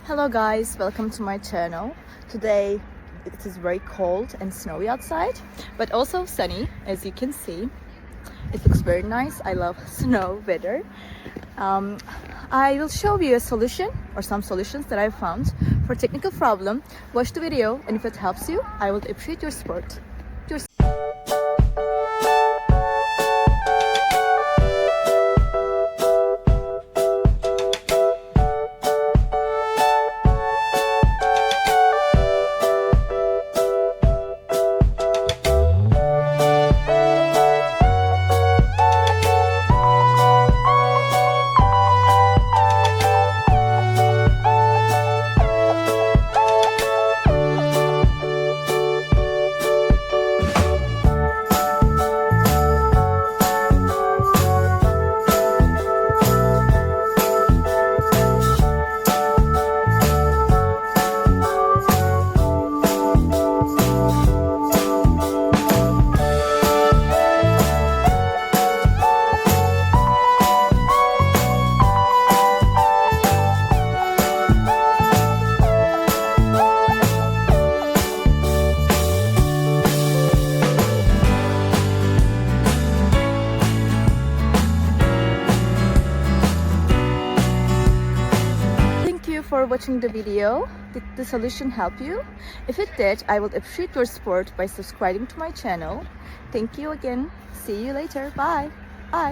Hello guys, welcome to my channel. Today it is very cold and snowy outside, but also sunny, as you can see. It looks very nice. I love snow weather. I will show you a solution or some solutions that I found for technical problem. Watch the video, and if it helps you, I will appreciate your support. For watching the video. Did the solution help you? If it did, I will appreciate your support by subscribing to my channel. Thank you again. See you later. Bye. Bye.